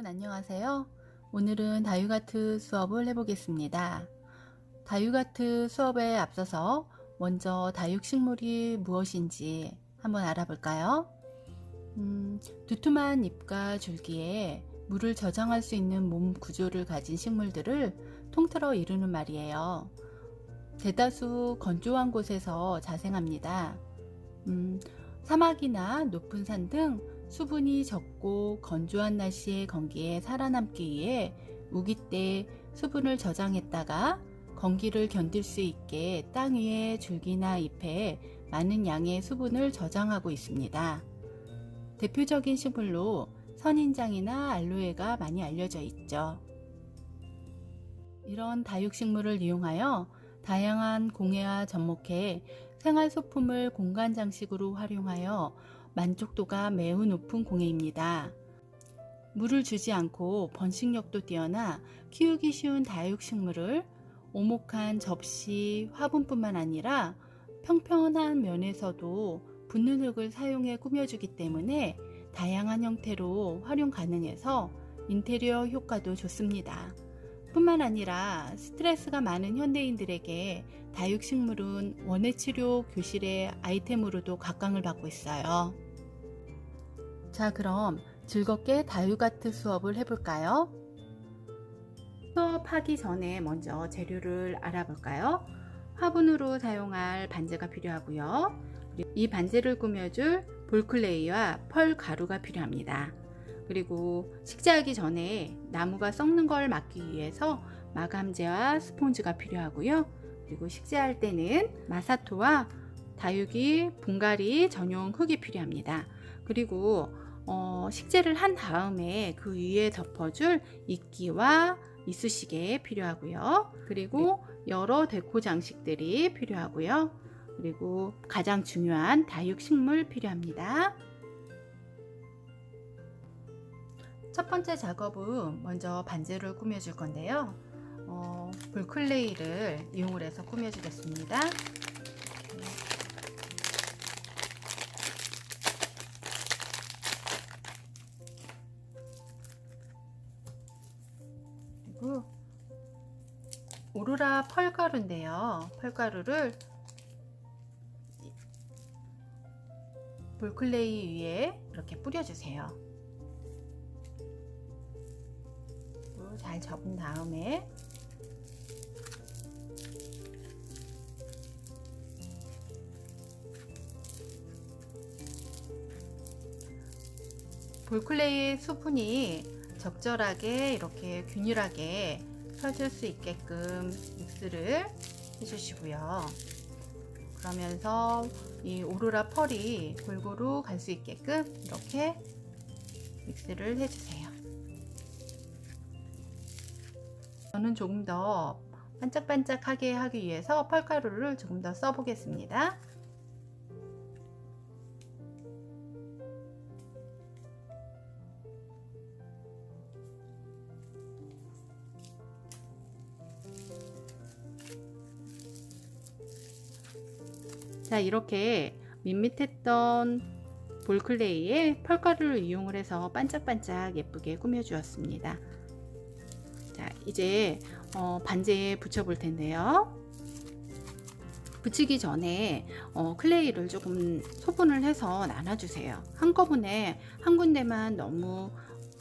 여러분 안녕하세요. 오늘은 다육아트 수업을 해보겠습니다. 다육아트 수업에 앞서서 먼저 다육식물이 무엇인지 한번 알아볼까요? 두툼한 잎과 줄기에 물을 저장할 수 있는 몸 구조를 가진 식물들을 통틀어 이루는 말이에요. 대다수 건조한 곳에서 자생합니다. 사막이나 높은 산 등 수분이 적고 건조한 날씨의 건기에 살아남기 위해 우기 때 수분을 저장했다가 건기를 견딜 수 있게 땅 위에 줄기나 잎에 많은 양의 수분을 저장하고 있습니다. 대표적인 식물로 선인장이나 알로에가 많이 알려져 있죠. 이런 다육식물을 이용하여 다양한 공예와 접목해 생활소품을 공간 장식으로 활용하여 만족도가 매우 높은 공예입니다. 물을 주지 않고 번식력도 뛰어나 키우기 쉬운 다육식물을 오목한 접시, 화분뿐만 아니라 평평한 면에서도 붙는 흙을 사용해 꾸며주기 때문에 다양한 형태로 활용 가능해서 인테리어 효과도 좋습니다. 뿐만 아니라 스트레스가 많은 현대인들에게 다육식물은 원예치료 교실의 아이템으로도 각광을 받고 있어요. 자, 그럼 즐겁게 다육아트 수업을 해볼까요? 수업하기 전에 먼저 재료를 알아볼까요? 화분으로 사용할 반지가 필요하고요. 이 반지를 꾸며줄 볼클레이와 펄 가루가 필요합니다. 그리고 식재하기 전에 나무가 썩는 걸 막기 위해서 마감재와 스폰지가 필요하고요. 그리고 식재할 때는 마사토와 다육이, 분갈이 전용 흙이 필요합니다. 그리고 식재를 한 다음에 그 위에 덮어줄 이끼와 이쑤시개 필요하고요. 그리고 여러 데코 장식들이 필요하고요. 그리고 가장 중요한 다육식물 필요합니다. 첫 번째 작업은 먼저 반지를 꾸며줄 건데요. 볼클레이를 이용을 해서 꾸며주겠습니다. 그리고 오로라 펄가루인데요. 펄가루를 볼클레이 위에 이렇게 뿌려주세요. 잘 접은 다음에 볼클레이의 수분이 적절하게 이렇게 균일하게 펴질 수 있게끔 믹스를 해주시고요. 그러면서 이 오로라 펄이 골고루 갈 수 있게끔 이렇게 믹스를 해주세요. 저는 조금 더 반짝반짝하게 하기 위해서 펄가루를 조금 더 써보겠습니다. 자, 이렇게 밋밋했던 볼클레이에 펄가루를 이용을 해서 반짝반짝 예쁘게 꾸며주었습니다. 자, 이제 반지에 붙여볼 텐데요. 붙이기 전에 클레이를 조금 소분을 해서 나눠주세요. 한꺼번에 한 군데만 너무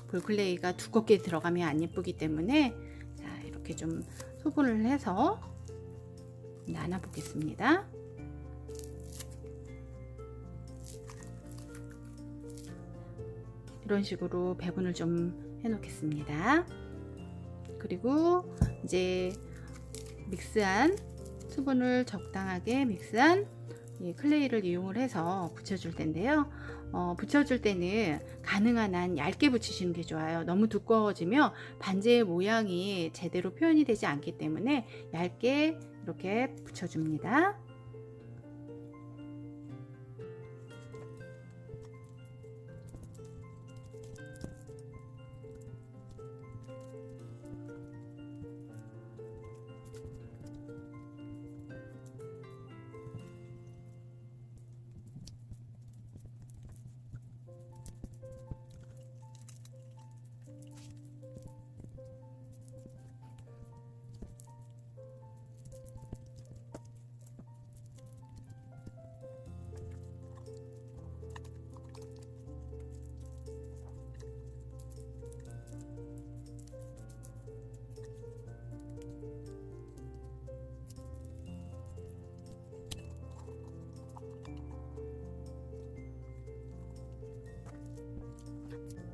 볼클레이가 두껍게 들어가면 안 예쁘기 때문에 자, 이렇게 좀 소분을 해서 나눠 보겠습니다. 이런 식으로 배분을 좀 해 놓겠습니다. 그리고 이제 믹스한 수분을 적당하게 믹스한 이 클레이를 이용을 해서 붙여줄 텐데요. 붙여줄 때는 가능한 한 얇게 붙이시는 게 좋아요. 너무 두꺼워지면 반지의 모양이 제대로 표현이 되지 않기 때문에 얇게 이렇게 붙여줍니다.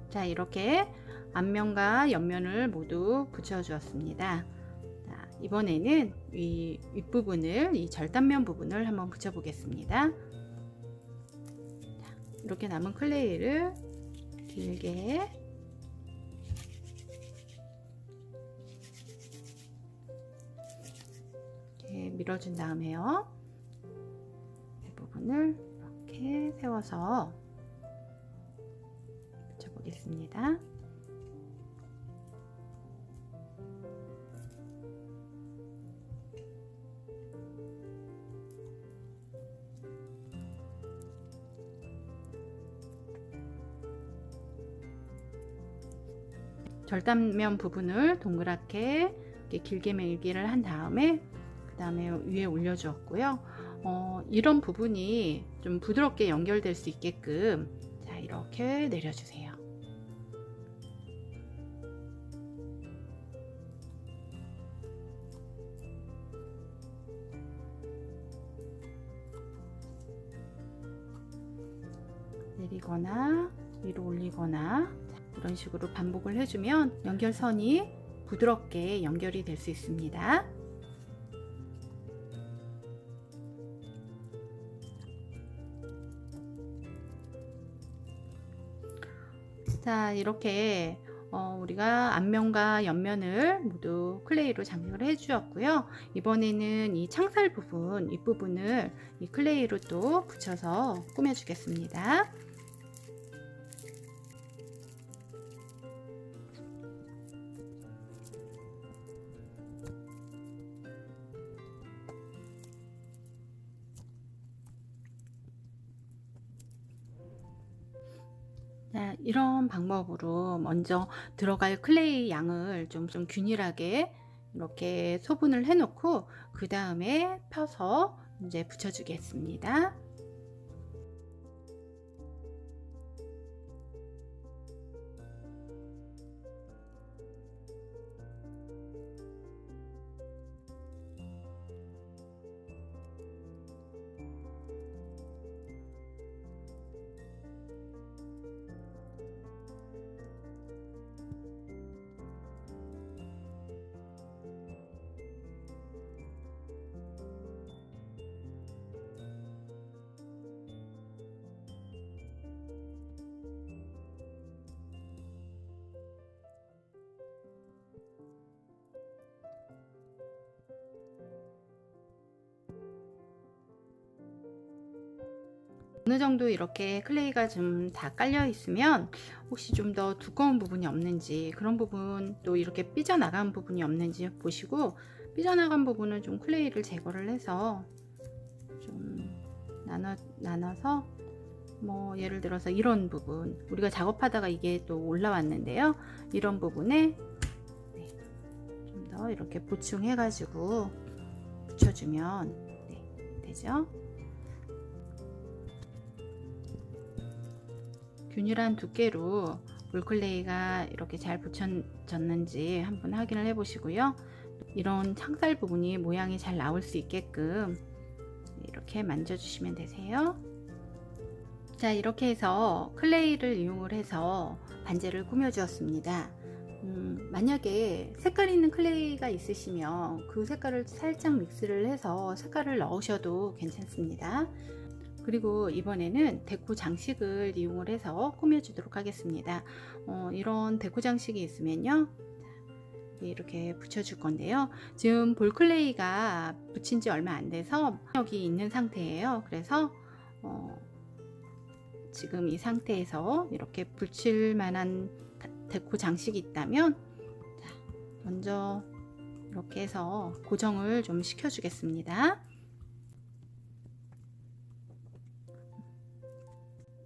자, 이렇게 앞면과 옆면을 모두 붙여 주었습니다. 자, 이번에는 이 윗부분을, 이 절단면 부분을 한번 붙여 보겠습니다. 이렇게 남은 클레이를 길게 이렇게 밀어준 다음에요, 이 부분을 이렇게 세워서 붙여보겠습니다. 절단면 부분을 동그랗게 이렇게 길게 밀기를 한 다음에 그 다음에 위에 올려 주었고요. 이런 부분이 좀 부드럽게 연결될 수 있게끔, 자, 이렇게 내려주세요. 내리거나 위로 올리거나 이런 식으로 반복을 해주면 연결선이 부드럽게 연결이 될 수 있습니다. 자, 이렇게 우리가 앞면과 옆면을 모두 클레이로 장식을 해 주었고요. 이번에는 이 창살 부분, 윗부분을 이 클레이로 또 붙여서 꾸며 주겠습니다. 자, 이런 방법으로 먼저 들어갈 클레이 양을 좀 균일하게 이렇게 소분을 해 놓고 그 다음에 펴서 이제 붙여 주겠습니다. 어느 정도 이렇게 클레이가 좀 다 깔려 있으면 혹시 좀 더 두꺼운 부분이 없는지, 그런 부분 또 이렇게 삐져나간 부분이 없는지 보시고, 삐져나간 부분은 좀 클레이를 제거를 해서 좀 나눠서 뭐 예를 들어서 이런 부분, 우리가 작업하다가 이게 또 올라왔는데요, 이런 부분에 좀 더 이렇게 보충해 가지고 붙여주면 되죠. 균일한 두께로 물클레이가 이렇게 잘 붙여졌는지 한번 확인을 해 보시고요. 이런 창살 부분이 모양이 잘 나올 수 있게끔 이렇게 만져 주시면 되세요. 자, 이렇게 해서 클레이를 이용을 해서 반지를 꾸며 주었습니다. 만약에 색깔 있는 클레이가 있으시면 그 색깔을 살짝 믹스를 해서 색깔을 넣으셔도 괜찮습니다. 그리고 이번에는 데코 장식을 이용을 해서 꾸며주도록 하겠습니다. 이런 데코 장식이 있으면요, 이렇게 붙여줄 건데요. 지금 볼클레이가 붙인 지 얼마 안 돼서 여기 있는 상태예요. 그래서 지금 이 상태에서 이렇게 붙일 만한 데코 장식이 있다면, 자, 먼저 이렇게 해서 고정을 좀 시켜주겠습니다.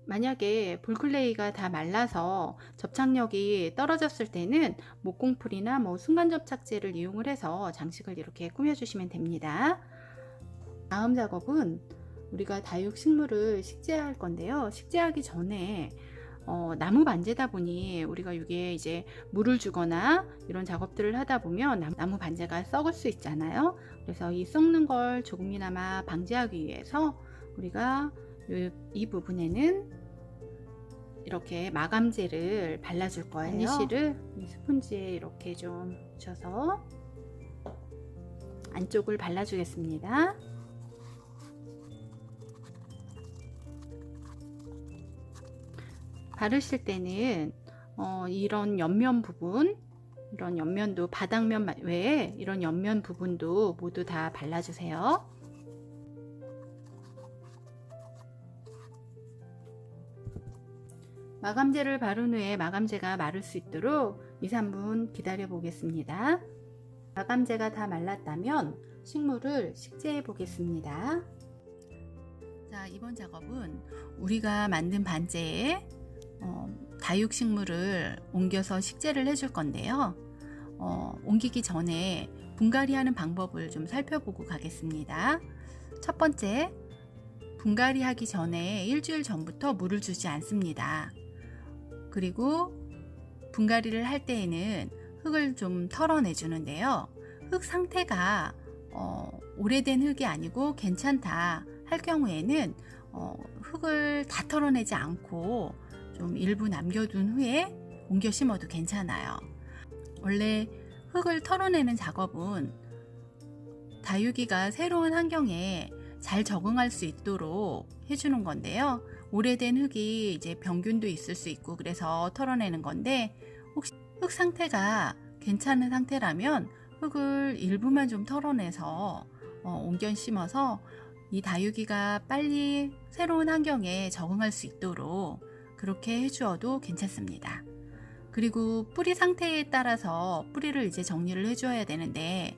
만약에 볼클레이가 다 말라서 접착력이 떨어졌을 때는 목공풀이나 뭐 순간접착제를 이용을 해서 장식을 이렇게 꾸며주시면 됩니다. 다음 작업은 우리가 다육식물을 식재할 건데요. 식재하기 전에 나무 반제다 보니 우리가 이게 이제 물을 주거나 이런 작업들을 하다 보면 나무 반제가 썩을 수 있잖아요. 그래서 이 썩는 걸 조금이나마 방지하기 위해서 우리가 이 부분에는 이렇게 마감제를 발라줄 거예요. 바니쉬를 이 스펀지에 이렇게 좀 묻혀서 안쪽을 발라주겠습니다. 바르실 때는 이런 옆면 부분, 이런 옆면도 바닥면 외에 이런 옆면 부분도 모두 다 발라주세요. 마감제를 바른 후에 마감제가 마를 수 있도록 2-3분 기다려 보겠습니다. 마감제가 다 말랐다면 식물을 식재해 보겠습니다. 자, 이번 작업은 우리가 만든 반제에 다육식물을 옮겨서 식재를 해줄 건데요. 옮기기 전에 분갈이 하는 방법을 좀 살펴보고 가겠습니다. 첫 번째, 분갈이 하기 전에 일주일 전부터 물을 주지 않습니다. 그리고 분갈이를 할 때에는 흙을 좀 털어내 주는데요. 흙 상태가 오래된 흙이 아니고 괜찮다 할 경우에는 흙을 다 털어내지 않고 좀 일부 남겨둔 후에 옮겨 심어도 괜찮아요. 원래 흙을 털어내는 작업은 다육이가 새로운 환경에 잘 적응할 수 있도록 해주는 건데요. 오래된 흙이 이제 병균도 있을 수 있고 그래서 털어내는 건데, 혹시 흙 상태가 괜찮은 상태라면 흙을 일부만 좀 털어내서 옮겨 심어서 이 다육이가 빨리 새로운 환경에 적응할 수 있도록 그렇게 해주어도 괜찮습니다. 그리고 뿌리 상태에 따라서 뿌리를 이제 정리를 해줘야 되는데,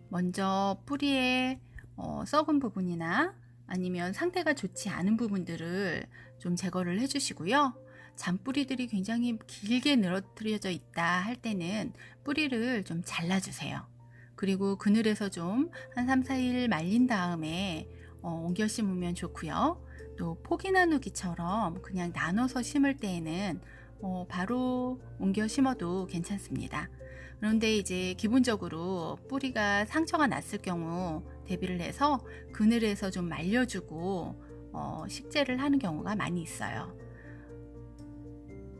먼저 뿌리에 썩은 부분이나 아니면 상태가 좋지 않은 부분들을 좀 제거를 해주시고요. 잔뿌리들이 굉장히 길게 늘어뜨려져 있다 할 때는 뿌리를 좀 잘라주세요. 그리고 그늘에서 좀 한 3-4일 말린 다음에 옮겨 심으면 좋고요. 또 포기 나누기처럼 그냥 나눠서 심을 때에는 바로 옮겨 심어도 괜찮습니다. 그런데 이제 기본적으로 뿌리가 상처가 났을 경우 대비를 해서 그늘에서 좀 말려주고 식재를 하는 경우가 많이 있어요.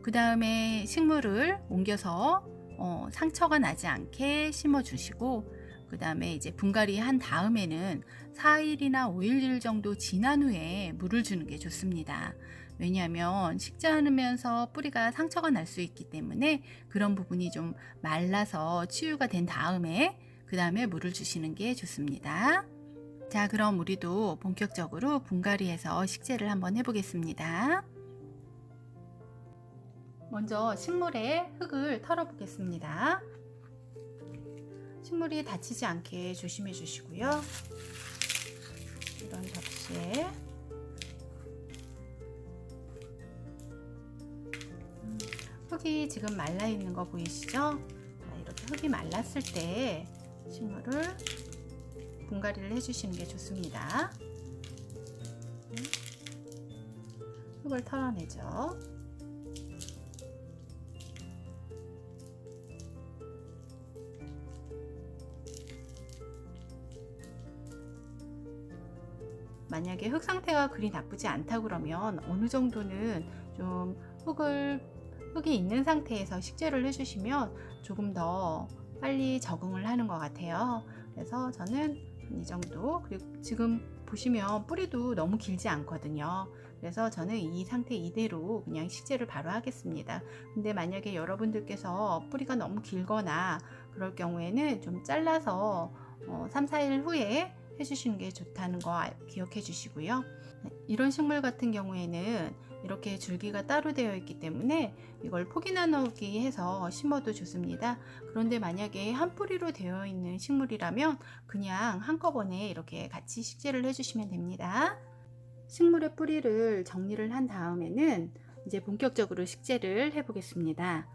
그 다음에 식물을 옮겨서 상처가 나지 않게 심어주시고, 그 다음에 이제 분갈이 한 다음에는 4일이나 5일 정도 지난 후에 물을 주는 게 좋습니다. 왜냐하면 식재하면서 뿌리가 상처가 날 수 있기 때문에 그런 부분이 좀 말라서 치유가 된 다음에 그 다음에 물을 주시는 게 좋습니다. 자, 그럼 우리도 본격적으로 분갈이해서 식재를 한번 해보겠습니다. 먼저 식물에 흙을 털어 보겠습니다. 식물이 다치지 않게 조심해 주시고요. 이런 접시에 흙이 지금 말라 있는 거 보이시죠? 자, 이렇게 흙이 말랐을 때 식물을 분갈이를 해주시는 게 좋습니다. 흙을 털어내죠. 만약에 흙 상태가 그리 나쁘지 않다 그러면 어느 정도는 좀 흙이 있는 상태에서 식재를 해주시면 조금 더 빨리 적응을 하는 것 같아요. 그래서 저는 이 정도, 그리고 지금 보시면 뿌리도 너무 길지 않거든요. 그래서 저는 이 상태 이대로 그냥 식재를 바로 하겠습니다. 근데 만약에 여러분들께서 뿌리가 너무 길거나 그럴 경우에는 좀 잘라서 3-4일 후에 해주시는 게 좋다는 거 기억해 주시고요. 이런 식물 같은 경우에는 이렇게 줄기가 따로 되어 있기 때문에 이걸 포기 나누기 해서 심어도 좋습니다. 그런데 만약에 한 뿌리로 되어 있는 식물이라면 그냥 한꺼번에 이렇게 같이 식재를 해주시면 됩니다. 식물의 뿌리를 정리를 한 다음에는 이제 본격적으로 식재를 해 보겠습니다.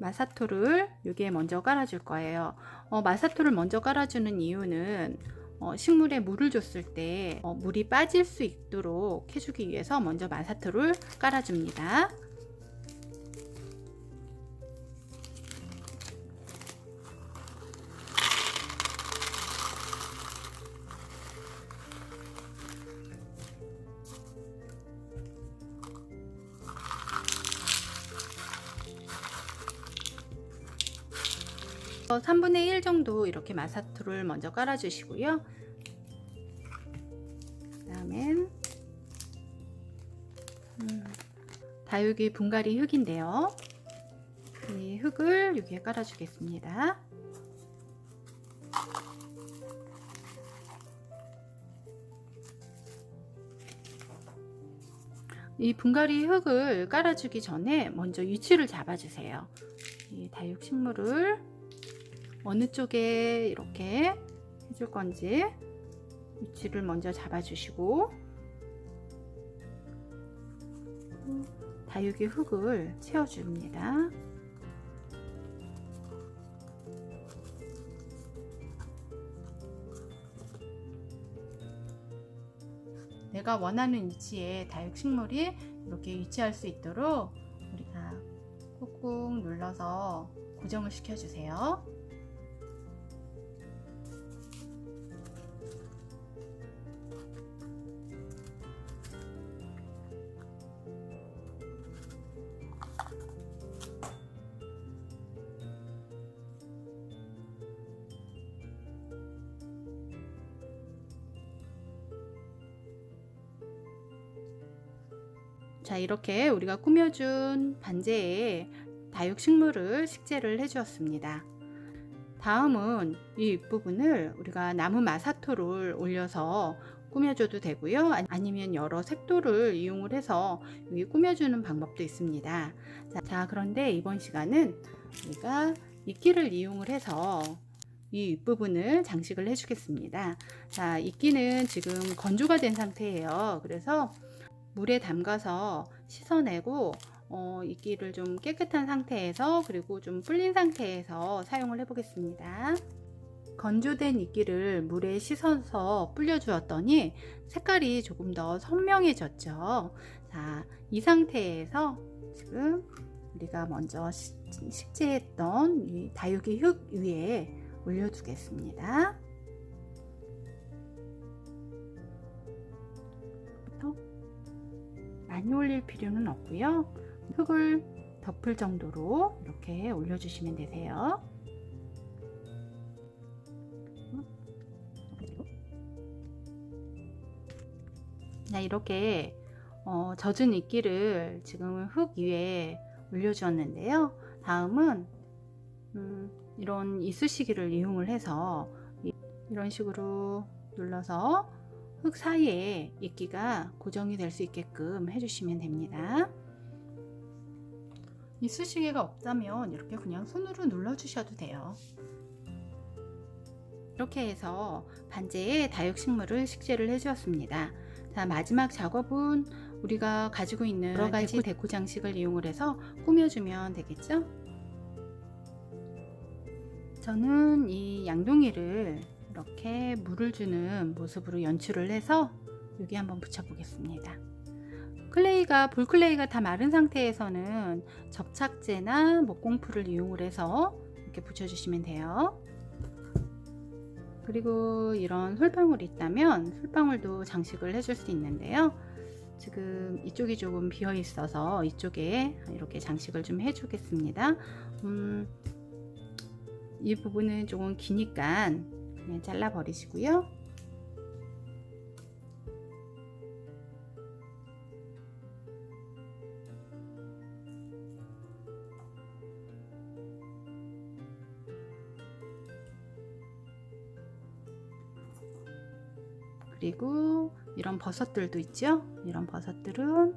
마사토를 여기에 먼저 깔아줄 거예요. 마사토를 먼저 깔아주는 이유는 식물에 물을 줬을 때 물이 빠질 수 있도록 해주기 위해서 먼저 마사토를 깔아줍니다. 3분의 1 정도 이렇게 마사토를 먼저 깔아 주시고요. 그 다음엔 다육이 분갈이 흙인데요, 이 흙을 여기에 깔아 주겠습니다. 이 분갈이 흙을 깔아주기 전에 먼저 위치를 잡아주세요. 이 다육식물을 어느 쪽에 이렇게 해줄 건지 위치를 먼저 잡아주시고, 다육이 흙을 채워줍니다. 내가 원하는 위치에 다육식물이 이렇게 위치할 수 있도록 우리가 꾹꾹 눌러서 고정을 시켜주세요. 자, 이렇게 우리가 꾸며준 반지에 다육식물을 식재를 해 주었습니다. 다음은 이 윗부분을 우리가 나무 마사토를 올려서 꾸며줘도 되고요, 아니면 여러 색도를 이용을 해서 여기 꾸며주는 방법도 있습니다. 자, 그런데 이번 시간은 우리가 이끼를 이용을 해서 이 윗부분을 장식을 해 주겠습니다. 자, 이끼는 지금 건조가 된 상태예요. 그래서 물에 담가서 씻어내고 이끼를 좀 깨끗한 상태에서, 그리고 좀 불린 상태에서 사용을 해 보겠습니다. 건조된 이끼를 물에 씻어서 불려 주었더니 색깔이 조금 더 선명해졌죠. 자, 이 상태에서 지금 우리가 먼저 식재했던 이 다육이 흙 위에 올려두겠습니다. 많이 올릴 필요는 없고요, 흙을 덮을 정도로 이렇게 올려주시면 되세요. 자, 이렇게 젖은 이끼를 지금 흙 위에 올려주었는데요, 다음은 이런 이쑤시개를 이용을 해서 이런 식으로 눌러서 흙 사이에 이끼가 고정이 될 수 있게끔 해주시면 됩니다. 이쑤시개가 없다면 이렇게 그냥 손으로 눌러 주셔도 돼요. 이렇게 해서 반지에 다육식물을 식재를 해 주었습니다. 자, 마지막 작업은 우리가 가지고 있는 여러 가지 데코 장식을 이용을 해서 꾸며주면 되겠죠? 저는 이 양동이를 이렇게 물을 주는 모습으로 연출을 해서 여기 한번 붙여 보겠습니다. 볼클레이가 다 마른 상태에서는 접착제나 목공풀을 이용을 해서 이렇게 붙여주시면 돼요. 그리고 이런 솔방울이 있다면 솔방울도 장식을 해줄 수 있는데요, 지금 이쪽이 조금 비어 있어서 이쪽에 이렇게 장식을 좀 해주겠습니다. 이 부분은 조금 기니까 그냥 잘라 버리시고요. 그리고 이런 버섯들도 있죠. 이런 버섯들은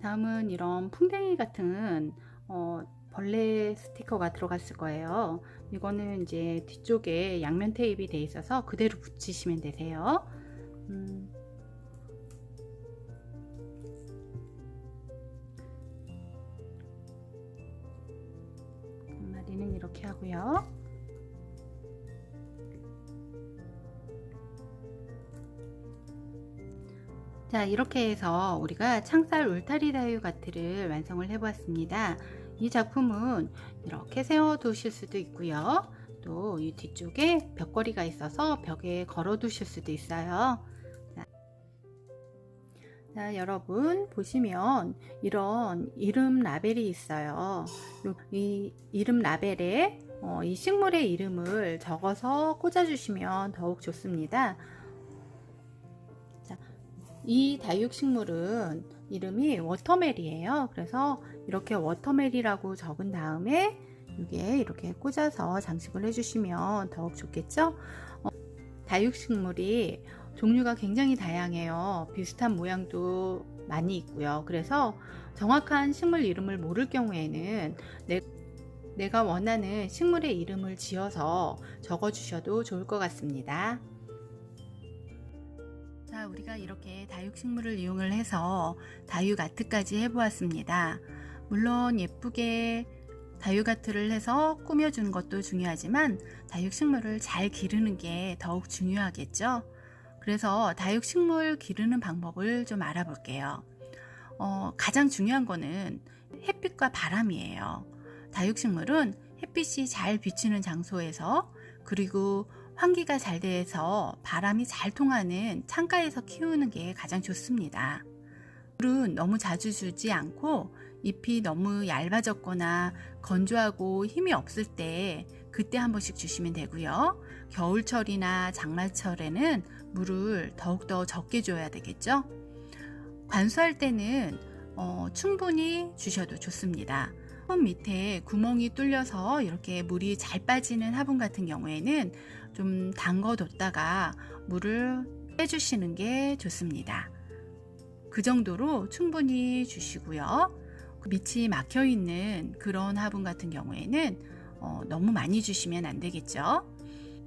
다음은 이런 풍뎅이 같은 벌레 스티커가 들어갔을 거예요. 이거는 이제 뒤쪽에 양면 테이프가 돼 있어서 그대로 붙이시면 되세요. 한 마리는 이렇게 하고요. 자, 이렇게 해서 우리가 창살 울타리 다육아트를 완성을 해 보았습니다. 이 작품은 이렇게 세워 두실 수도 있고요. 또 이 뒤쪽에 벽걸이가 있어서 벽에 걸어 두실 수도 있어요. 자, 여러분 보시면 이런 이름 라벨이 있어요. 이 이름 라벨에 이 식물의 이름을 적어서 꽂아주시면 더욱 좋습니다. 자, 이 다육식물은 이름이 워터멜이에요. 그래서 이렇게 워터멜이라고 적은 다음에 이게 이렇게 꽂아서 장식을 해주시면 더욱 좋겠죠? 다육식물이 종류가 굉장히 다양해요. 비슷한 모양도 많이 있고요. 그래서 정확한 식물 이름을 모를 경우에는 내가 원하는 식물의 이름을 지어서 적어 주셔도 좋을 것 같습니다. 자, 우리가 이렇게 다육식물을 이용을 해서 다육 아트까지 해보았습니다. 물론 예쁘게 다육 아트를 해서 꾸며주는 것도 중요하지만 다육식물을 잘 기르는 게 더욱 중요하겠죠. 그래서 다육식물 기르는 방법을 좀 알아볼게요. 가장 중요한 거는 햇빛과 바람이에요. 다육식물은 햇빛이 잘 비치는 장소에서, 그리고 환기가 잘 돼서 바람이 잘 통하는 창가에서 키우는 게 가장 좋습니다. 물은 너무 자주 주지 않고 잎이 너무 얇아졌거나 건조하고 힘이 없을 때 그때 한 번씩 주시면 되고요. 겨울철이나 장마철에는 물을 더욱더 적게 줘야 되겠죠. 관수할 때는 충분히 주셔도 좋습니다. 화분 밑에 구멍이 뚫려서 이렇게 물이 잘 빠지는 화분 같은 경우에는 좀 담궈뒀다가 물을 빼주시는 게 좋습니다. 그 정도로 충분히 주시고요. 밑이 막혀 있는 그런 화분 같은 경우에는 너무 많이 주시면 안 되겠죠.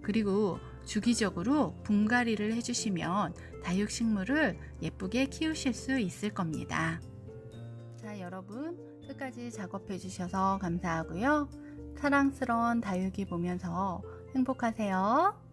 그리고 주기적으로 분갈이를 해주시면 다육식물을 예쁘게 키우실 수 있을 겁니다. 자, 여러분 끝까지 작업해 주셔서 감사하고요. 사랑스러운 다육이 보면서 행복하세요.